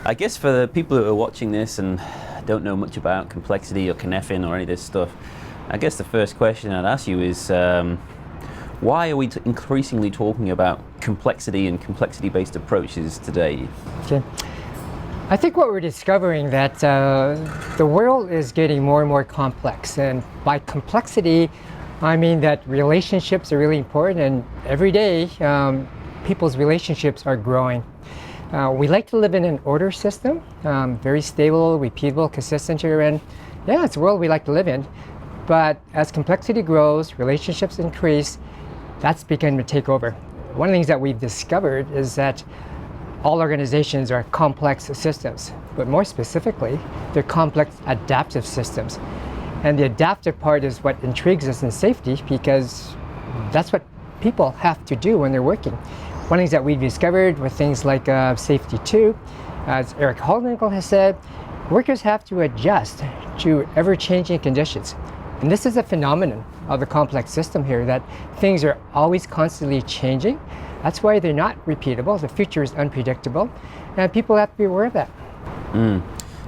I guess for the people who are watching this and don't know much about complexity or Cyenfin or any of this stuff, I guess the first question I'd ask you is why are we increasingly talking about complexity and complexity-based approaches today? Okay. I think what we're discovering that the world is getting more and more complex, and by complexity I mean that relationships are really important, and every day people's relationships are growing. We like to live in an order system, very stable, repeatable, consistent here, and yeah, it's a world we like to live in. But as complexity grows, relationships increase, that's beginning to take over. One of the things that we've discovered is that all organizations are complex systems, but more specifically, they're complex adaptive systems. And the adaptive part is what intrigues us in safety, because that's what people have to do when they're working. One of the things that we've discovered with things like Safety 2, as Eric Hollnagel has said, workers have to adjust to ever-changing conditions. And this is a phenomenon of the complex system here, that things are always constantly changing. That's why they're not repeatable. The future is unpredictable, and people have to be aware of that.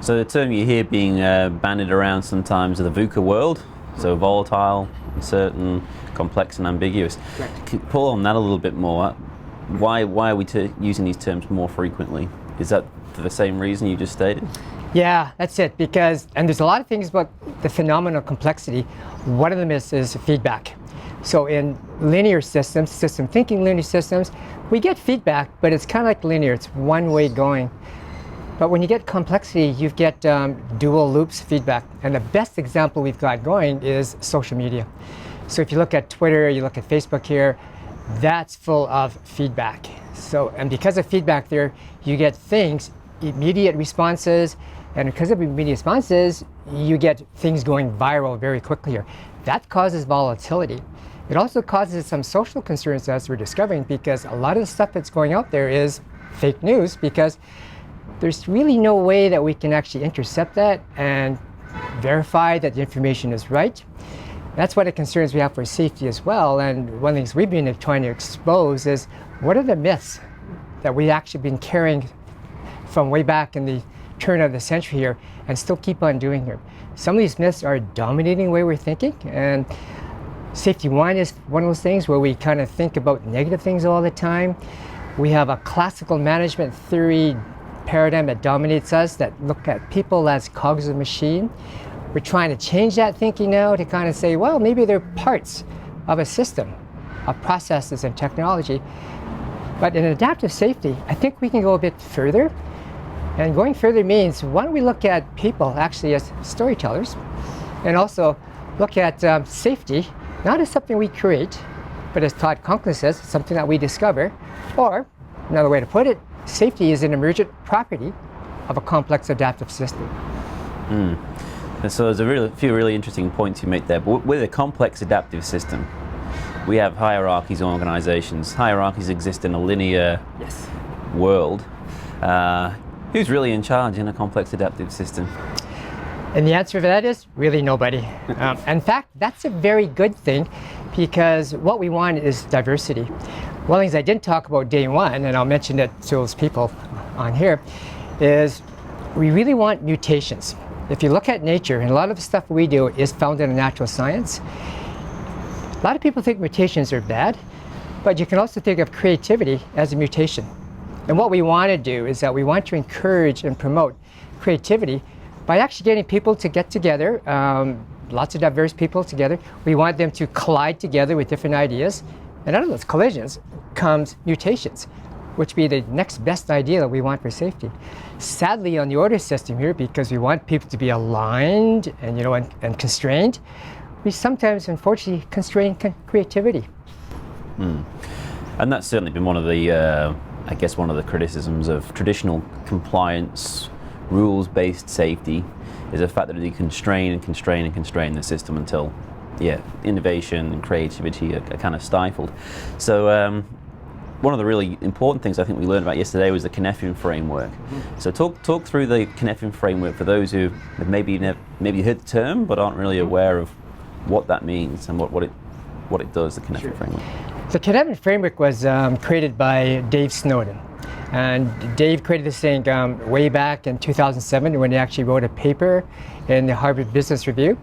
So the term you hear being bandied around sometimes is the VUCA world, so volatile, uncertain, complex and ambiguous. Can you pull on that a little bit more? Why are we using these terms more frequently? Is that for the same reason you just stated? Yeah, that's it. Because, and there's a lot of things about the phenomenon of complexity. One of them is feedback. So in linear systems, system thinking linear systems, we get feedback, but it's kind of like linear. It's one way going. But when you get complexity, you get dual loops feedback. And the best example we've got going is social media. So if you look at Twitter, you look at Facebook here, that's full of feedback. So, and because of feedback there, you get things, immediate responses, and because of immediate responses, you get things going viral very quickly here. That causes volatility. It also causes some social concerns, as we're discovering, because a lot of the stuff that's going out there is fake news, because there's really no way that we can actually intercept that and verify that the information is right. That's one of the concerns we have for safety as well. And one of the things we've been trying to expose is what are the myths that we've actually been carrying from way back in the turn of the century here and still keep on doing here. Some of these myths are dominating the way we're thinking, and Safety 1 is one of those things where we kind of think about negative things all the time. We have a classical management theory paradigm that dominates us, that look at people as cogs of a machine. We're trying to change that thinking now to kind of say, well, maybe they're parts of a system of processes and technology. But in adaptive safety, I think we can go a bit further. And going further means, why don't we look at people actually as storytellers, and also look at safety not as something we create, but as Todd Conklin says, something that we discover. Or, another way to put it, safety is an emergent property of a complex adaptive system. And so there's a few really interesting points you make there. But with a complex adaptive system, we have hierarchies in organizations. Hierarchies exist in a linear world. Who's really in charge in a complex adaptive system? And the answer to that is really nobody. In fact, that's a very good thing, because what we want is diversity. One of the things I didn't talk about day one, and I'll mention it to those people on here, is we really want mutations. If you look at nature, and a lot of the stuff we do is founded in natural science, a lot of people think mutations are bad, but you can also think of creativity as a mutation. And what we want to do is that we want to encourage and promote creativity by actually getting people to get together, lots of diverse people together. We want them to collide together with different ideas. And out of those collisions comes mutations, which be the next best idea that we want for safety. Sadly, on the order system here, because we want people to be aligned and, and constrained, we sometimes, unfortunately, constrain creativity. And that's certainly been one of the, I guess, one of the criticisms of traditional compliance, rules-based safety, is the fact that you constrain and constrain and constrain the system until, innovation and creativity are kind of stifled. So one of the really important things I think we learned about yesterday was the Cyenfin framework. So talk through the Cyenfin framework for those who have maybe heard the term but aren't really aware of what that means and what it does, the Cyenfin framework. The Cyenfin framework was created by Dave Snowden. And Dave created this thing way back in 2007 when he actually wrote a paper in the Harvard Business Review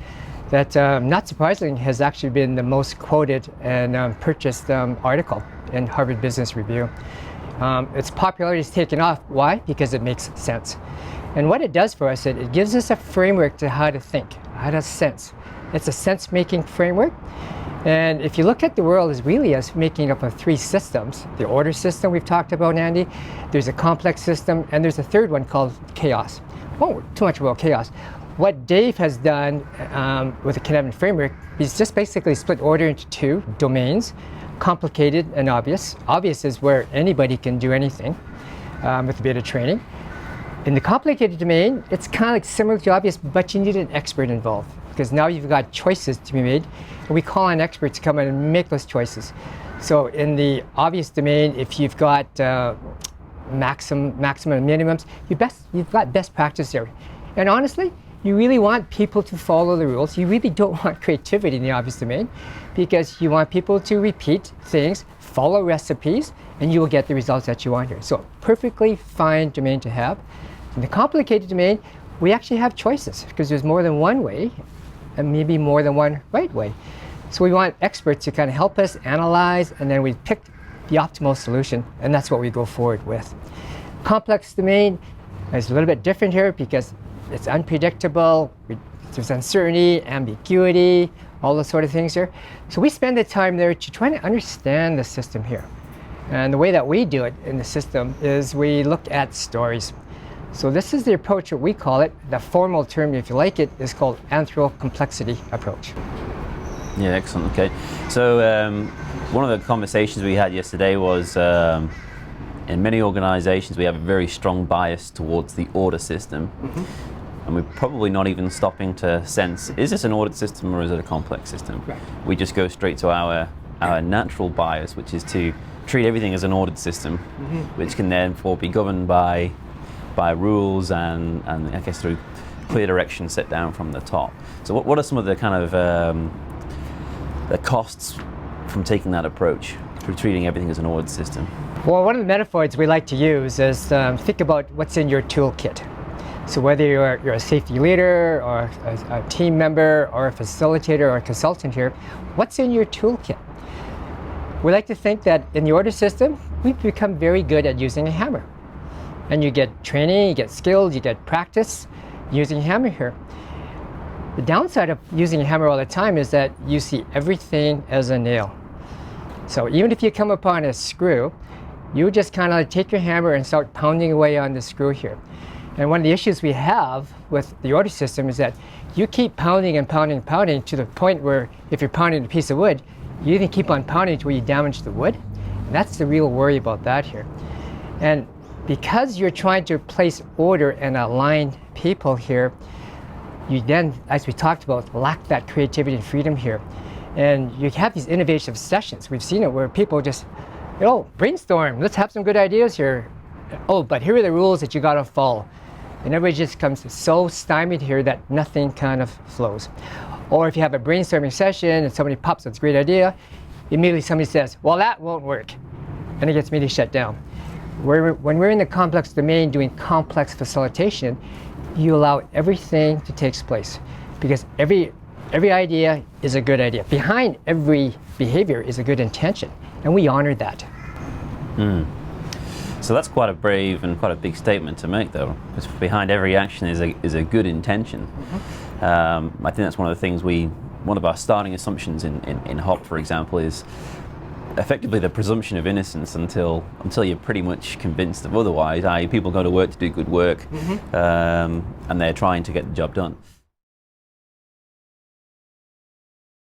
that, not surprisingly, has actually been the most quoted and purchased article in Harvard Business Review. Its popularity has taken off. Why? Because it makes sense. And what it does for us, it gives us a framework to how to think, how to sense. It's a sense-making framework. And if you look at the world as really as making up of three systems, the order system we've talked about, Andy, there's a complex system, and there's a third one called chaos. Won't worry too much about chaos. What Dave has done with the Cyenfin framework is just basically split order into two domains, complicated and obvious. Obvious is where anybody can do anything with a bit of training. In the complicated domain, it's kind of like similar to obvious, but you need an expert involved because now you've got choices to be made, and we call on experts to come in and make those choices. So in the obvious domain, if you've got maximum and minimums, you've got best practice there. And honestly, you really want people to follow the rules. You really don't want creativity in the obvious domain because you want people to repeat things, follow recipes, and you will get the results that you want here. So perfectly fine domain to have. In the complicated domain, we actually have choices because there's more than one way and maybe more than one right way. So we want experts to kind of help us analyze, and then we pick the optimal solution, and that's what we go forward with. Complex domain is a little bit different here because it's unpredictable, there's uncertainty, ambiguity, all those sort of things here. So we spend the time there to try to understand the system here. And the way that we do it in the system is we look at stories. So this is the approach that we call it. The formal term, if you like it, is called anthro-complexity approach. Yeah, excellent. Okay. So one of the conversations we had yesterday was in many organizations we have a very strong bias towards the order system. And we're probably not even stopping to sense, is this an ordered system or is it a complex system? Right. We just go straight to our natural bias, which is to treat everything as an ordered system, which can therefore be governed by rules and I guess through clear direction set down from the top. So what are some of the kind of the costs from taking that approach, for treating everything as an ordered system? Well, one of the metaphors we like to use is think about what's in your toolkit. So whether you're a safety leader or a team member or a facilitator or a consultant here, what's in your toolkit? We like to think that in the order system, we've become very good at using a hammer. And you get training, you get skills, you get practice using a hammer here. The downside of using a hammer all the time is that you see everything as a nail. So even if you come upon a screw, you just kind of take your hammer and start pounding away on the screw here. And one of the issues we have with the order system is that you keep pounding and pounding and pounding to the point where if you're pounding a piece of wood, you even keep on pounding until you damage the wood. And that's the real worry about that here. And because you're trying to place order and align people here, you then, as we talked about, lack that creativity and freedom here. And you have these innovative sessions. We've seen it where people just, brainstorm, let's have some good ideas here. Oh, but here are the rules that you gotta follow. And everybody just comes so stymied here that nothing kind of flows. Or if you have a brainstorming session and somebody pops up with a great idea, immediately somebody says, well, that won't work. And it gets immediately shut down. When we're in the complex domain doing complex facilitation, you allow everything to take place because every idea is a good idea. Behind every behavior is a good intention, and we honor that. So that's quite a brave and quite a big statement to make, though, because behind every action is a good intention. I think that's one of the things one of our starting assumptions in HOP, for example, is effectively the presumption of innocence until you're pretty much convinced of otherwise. People go to work to do good work, and they're trying to get the job done.